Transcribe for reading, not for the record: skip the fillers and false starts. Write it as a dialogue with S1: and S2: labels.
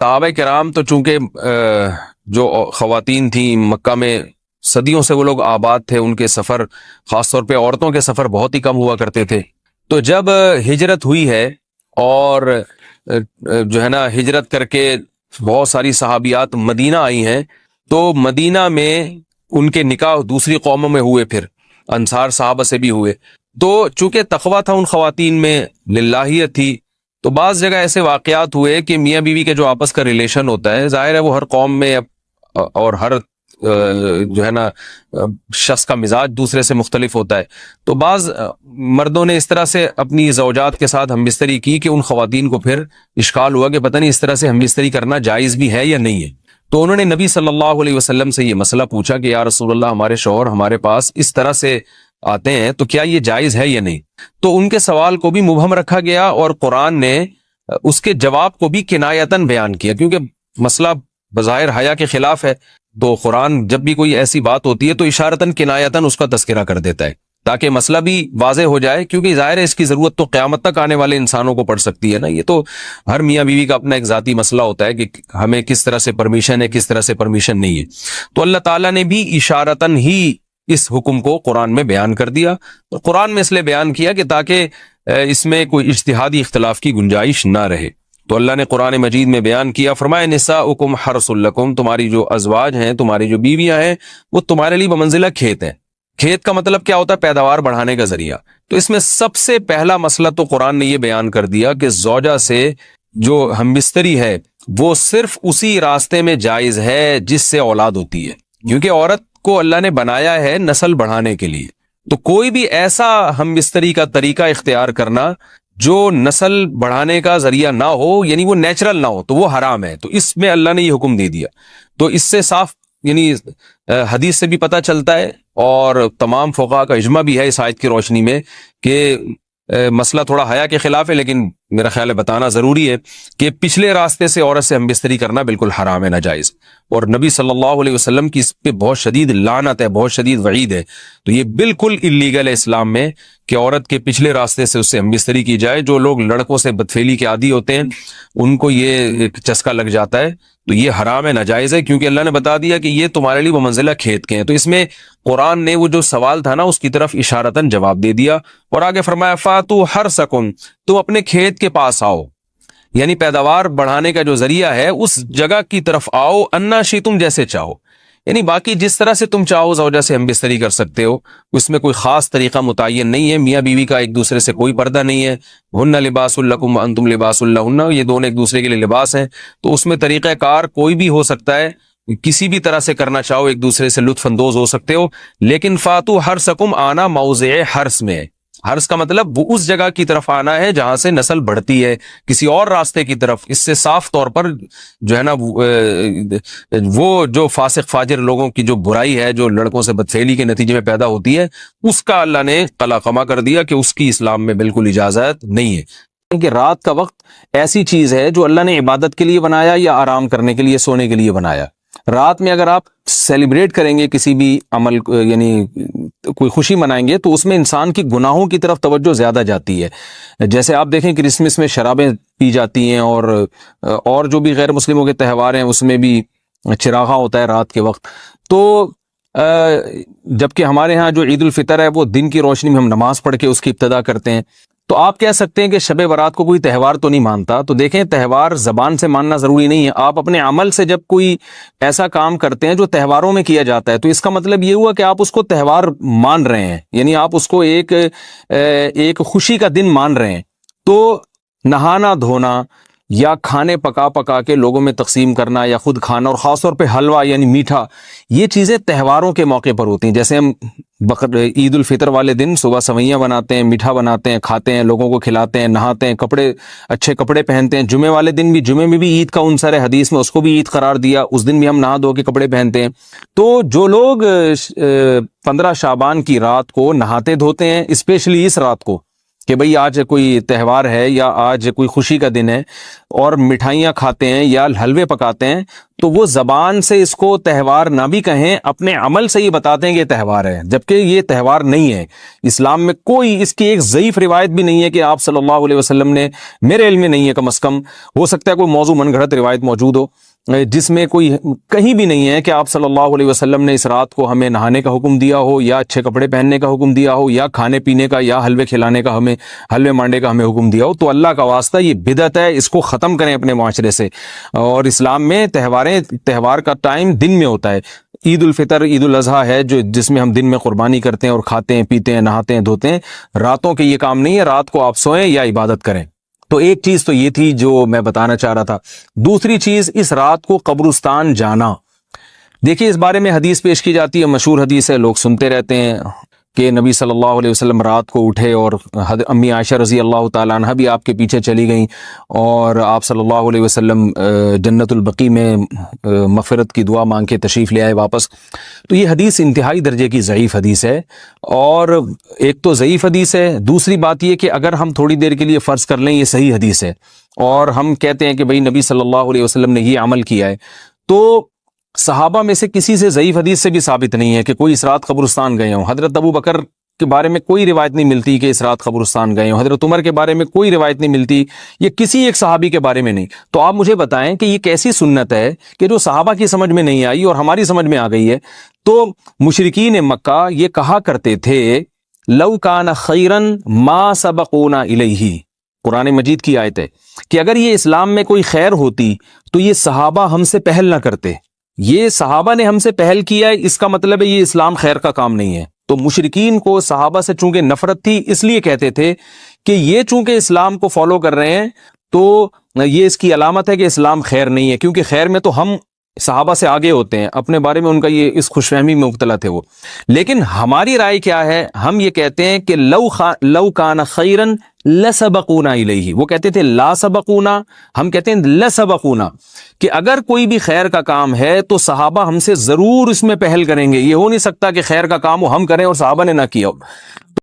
S1: صحابہ کرام تو چونکہ جو خواتین تھیں مکہ میں صدیوں سے وہ لوگ آباد تھے، ان کے سفر خاص طور پہ عورتوں کے سفر بہت ہی کم ہوا کرتے تھے. تو جب ہجرت ہوئی ہے اور جو ہے نا ہجرت کر کے بہت ساری صحابیات مدینہ آئی ہیں، تو مدینہ میں ان کے نکاح دوسری قوموں میں ہوئے، پھر انصار صحابہ سے بھی ہوئے. تو چونکہ تقویٰ تھا ان خواتین میں، للہیت تھی، تو بعض جگہ ایسے واقعات ہوئے کہ میاں بیوی کے جو آپس کا ریلیشن ہوتا ہے، ظاہر ہے وہ ہر قوم میں اور ہر جو ہے نا شخص کا مزاج دوسرے سے مختلف ہوتا ہے. تو بعض مردوں نے اس طرح سے اپنی زوجات کے ساتھ ہم بستری کی کہ ان خواتین کو پھر اشکال ہوا کہ پتہ نہیں اس طرح سے ہم بستری کرنا جائز بھی ہے یا نہیں ہے. تو انہوں نے نبی صلی اللہ علیہ وسلم سے یہ مسئلہ پوچھا کہ یا رسول اللہ، ہمارے شوہر ہمارے پاس اس طرح سے آتے ہیں تو کیا یہ جائز ہے یا نہیں؟ تو ان کے سوال کو بھی مبہم رکھا گیا اور قرآن نے اس کے جواب کو بھی کنایتاً بیان کیا، کیونکہ مسئلہ بظاہر حیا کے خلاف ہے. تو قرآن جب بھی کوئی ایسی بات ہوتی ہے تو اشارتاً کنایتاً اس کا تذکرہ کر دیتا ہے تاکہ مسئلہ بھی واضح ہو جائے، کیونکہ ظاہر ہے اس کی ضرورت تو قیامت تک آنے والے انسانوں کو پڑ سکتی ہے نا. یہ تو ہر میاں بیوی کا اپنا ایک ذاتی مسئلہ ہوتا ہے کہ ہمیں کس طرح سے پرمیشن ہے، کس طرح سے پرمیشن نہیں ہے. تو اللہ تعالیٰ نے بھی اشارتاً ہی اس حکم کو قرآن میں بیان کر دیا، اور قرآن میں اس لیے بیان کیا کہ تاکہ اس میں کوئی اجتہادی اختلاف کی گنجائش نہ رہے. تو اللہ نے قرآن مجید میں بیان کیا، فرمایا نساؤکم حرث لکم، تمہاری جو ازواج ہیں، تمہاری جو بیویاں ہیں، وہ تمہارے لیے بمنزلہ کھیت ہیں. کھیت کا مطلب کیا ہوتا ہے؟ پیداوار بڑھانے کا ذریعہ. تو اس میں سب سے پہلا مسئلہ تو قرآن نے یہ بیان کر دیا کہ زوجہ سے جو ہم بستری ہے وہ صرف اسی راستے میں جائز ہے جس سے اولاد ہوتی ہے، کیونکہ عورت کو اللہ نے بنایا ہے نسل بڑھانے کے لیے. تو کوئی بھی ایسا ہم بستری کا طریقہ اختیار کرنا جو نسل بڑھانے کا ذریعہ نہ ہو، یعنی وہ نیچرل نہ ہو، تو وہ حرام ہے. تو اس میں اللہ نے یہ حکم دے دیا. تو اس سے صاف یعنی حدیث سے بھی پتہ چلتا ہے اور تمام فقہاء کا اجماع بھی ہے اس آیت کی روشنی میں کہ مسئلہ تھوڑا حیا کے خلاف ہے، لیکن میرا خیال ہے بتانا ضروری ہے کہ پچھلے راستے سے عورت سے ہم بستری کرنا بالکل حرام ہے، ناجائز. اور نبی صلی اللہ علیہ وسلم کی اس پہ بہت شدید لعنت ہے، بہت شدید وعید ہے. تو یہ بالکل اللیگل ہے اسلام میں کہ عورت کے پچھلے راستے سے اس سے ہم بستری کی جائے. جو لوگ لڑکوں سے بدفعلی کے عادی ہوتے ہیں ان کو یہ چسکا لگ جاتا ہے، تو یہ حرام ہے، ناجائز ہے، کیونکہ اللہ نے بتا دیا کہ یہ تمہارے لیے بمنزلہ کھیت کے ہیں. تو اس میں قرآن نے وہ جو سوال تھا نا اس کی طرف اشارتاً جواب دے دیا، اور آگے فرمایا فاتو حرثکم، تم اپنے کھیت کے پاس آؤ، یعنی پیداوار بڑھانے کا جو ذریعہ ہے اس جگہ کی طرف آؤ، انا شئتم، جیسے چاہو. یعنی باقی جس طرح سے تم چاہو زوجہ سے ہم بستری کر سکتے ہو، اس میں کوئی خاص طریقہ متعین نہیں ہے. میاں بیوی کا ایک دوسرے سے کوئی پردہ نہیں ہے. ہن لباس لکم وانتم لباس لہن، یہ دونوں ایک دوسرے کے لیے لباس ہیں. تو اس میں طریقہ کار کوئی بھی ہو سکتا ہے، کسی بھی طرح سے کرنا چاہو ایک دوسرے سے لطف اندوز ہو سکتے ہو. لیکن فاتو حرثکم، آنا موضع حرث میں ہے. حرث کا مطلب وہ اس جگہ کی طرف آنا ہے جہاں سے نسل بڑھتی ہے، کسی اور راستے کی طرف. اس سے صاف طور پر جو ہے نا وہ جو فاسق فاجر لوگوں کی جو برائی ہے، جو لڑکوں سے بدفعلی کے نتیجے میں پیدا ہوتی ہے، اس کا اللہ نے قلع قمع کر دیا کہ اس کی اسلام میں بالکل اجازت نہیں ہے. کہ رات کا وقت ایسی چیز ہے جو اللہ نے عبادت کے لیے بنایا یا آرام کرنے کے لیے، سونے کے لیے بنایا. رات میں اگر آپ سیلیبریٹ کریں گے کسی بھی عمل، یعنی کوئی خوشی منائیں گے، تو اس میں انسان کی گناہوں کی طرف توجہ زیادہ جاتی ہے. جیسے آپ دیکھیں کرسمس میں شرابیں پی جاتی ہیں، اور جو بھی غیر مسلموں کے تہوار ہیں اس میں بھی چراغاں ہوتا ہے رات کے وقت. تو جبکہ ہمارے ہاں جو عید الفطر ہے وہ دن کی روشنی میں ہم نماز پڑھ کے اس کی ابتدا کرتے ہیں. تو آپ کہہ سکتے ہیں کہ شب برات کو کوئی تہوار تو نہیں مانتا. تو دیکھیں، تہوار زبان سے ماننا ضروری نہیں ہے. آپ اپنے عمل سے جب کوئی ایسا کام کرتے ہیں جو تہواروں میں کیا جاتا ہے، تو اس کا مطلب یہ ہوا کہ آپ اس کو تہوار مان رہے ہیں، یعنی آپ اس کو ایک خوشی کا دن مان رہے ہیں. تو نہانا دھونا یا کھانے پکا پکا کے لوگوں میں تقسیم کرنا یا خود کھانا، اور خاص طور پہ حلوہ یعنی میٹھا، یہ چیزیں تہواروں کے موقع پر ہوتی ہیں. جیسے ہم عید الفطر والے دن صبح سوئیاں بناتے ہیں، میٹھا بناتے ہیں، کھاتے ہیں، لوگوں کو کھلاتے ہیں، نہاتے ہیں، اچھے کپڑے پہنتے ہیں. جمعے والے دن بھی، جمعے میں بھی عید کا عنصر ہے حدیث میں، اس کو بھی عید قرار دیا. اس دن بھی ہم نہا دھو کے کپڑے پہنتے ہیں. تو جو لوگ 15 شعبان کی رات کو نہاتے دھوتے ہیں، اسپیشلی اس رات کو کہ بھئی آج کوئی تہوار ہے یا آج کوئی خوشی کا دن ہے اور مٹھائیاں کھاتے ہیں یا حلوے پکاتے ہیں، تو وہ زبان سے اس کو تہوار نہ بھی کہیں، اپنے عمل سے یہ بتاتے ہیں کہ یہ تہوار ہے، جبکہ یہ تہوار نہیں ہے۔ اسلام میں کوئی اس کی ایک ضعیف روایت بھی نہیں ہے کہ آپ صلی اللہ علیہ وسلم نے، میرے علم میں نہیں ہے، کم از کم ہو سکتا ہے کوئی موضوع من گھڑت روایت موجود ہو جس میں کوئی کہیں بھی نہیں ہے کہ آپ صلی اللہ علیہ وسلم نے اس رات کو ہمیں نہانے کا حکم دیا ہو یا اچھے کپڑے پہننے کا حکم دیا ہو یا کھانے پینے کا یا حلوے کھلانے کا، ہمیں حلوے مانڈے کا ہمیں حکم دیا ہو۔ تو اللہ کا واسطہ یہ بدعت ہے، اس کو ختم کریں اپنے معاشرے سے۔ اور اسلام میں تہوار کا ٹائم دن میں ہوتا ہے۔ عید الفطر، عید الاضحیٰ ہے جس میں ہم دن میں قربانی کرتے ہیں اور کھاتے ہیں، پیتے ہیں، نہاتے ہیں، دھوتے ہیں۔ راتوں کے یہ کام نہیں ہے، رات کو آپ سوئیں یا عبادت کریں۔ تو ایک چیز تو یہ تھی جو میں بتانا چاہ رہا تھا۔ دوسری چیز، اس رات کو قبرستان جانا۔ دیکھیے اس بارے میں حدیث پیش کی جاتی ہے، مشہور حدیث ہے، لوگ سنتے رہتے ہیں کہ نبی صلی اللہ علیہ وسلم رات کو اٹھے اور امی عائشہ رضی اللہ تعالیٰ عنہ بھی آپ کے پیچھے چلی گئیں، اور آپ صلی اللہ علیہ وسلم جنت البقیع میں مغفرت کی دعا مانگ کے تشریف لے آئے واپس۔ تو یہ حدیث انتہائی درجے کی ضعیف حدیث ہے، اور ایک تو ضعیف حدیث ہے، دوسری بات یہ کہ اگر ہم تھوڑی دیر کے لیے فرض کر لیں یہ صحیح حدیث ہے اور ہم کہتے ہیں کہ بھئی نبی صلی اللہ علیہ وسلم نے یہ عمل کیا ہے، تو صحابہ میں سے کسی سے ضعیف حدیث سے بھی ثابت نہیں ہے کہ کوئی اس رات قبرستان گئے ہوں۔ حضرت ابو بکر کے بارے میں کوئی روایت نہیں ملتی کہ اس رات قبرستان گئے ہوں، حضرت عمر کے بارے میں کوئی روایت نہیں ملتی، یہ کسی ایک صحابی کے بارے میں نہیں۔ تو آپ مجھے بتائیں کہ یہ کیسی سنت ہے کہ جو صحابہ کی سمجھ میں نہیں آئی اور ہماری سمجھ میں آ گئی ہے؟ تو مشرکین مکہ یہ کہا کرتے تھے لو کان خیرن ما سبقونا الیہ، قرآن مجید کی آیت ہے کہ اگر یہ اسلام میں کوئی خیر ہوتی تو یہ صحابہ ہم سے پہل نہ کرتے، یہ صحابہ نے ہم سے پہل کیا ہے، اس کا مطلب ہے یہ اسلام خیر کا کام نہیں ہے۔ تو مشرکین کو صحابہ سے چونکہ نفرت تھی، اس لیے کہتے تھے کہ یہ چونکہ اسلام کو فالو کر رہے ہیں تو یہ اس کی علامت ہے کہ اسلام خیر نہیں ہے، کیونکہ خیر میں تو ہم صحابہ سے آگے ہوتے ہیں، اپنے بارے میں ان کا یہ اس خوش فہمی میں مبتلا تھے وہ۔ لیکن ہماری رائے کیا ہے؟ ہم یہ کہتے ہیں کہ لو کان خیرن لسبقونا الیہ، وہ کہتے تھے لا سبقونا، ہم کہتے ہیں لسبقونا، کہ اگر کوئی بھی خیر کا کام ہے تو صحابہ ہم سے ضرور اس میں پہل کریں گے، یہ ہو نہیں سکتا کہ خیر کا کام ہو ہم کریں اور صحابہ نے نہ کیا ہو۔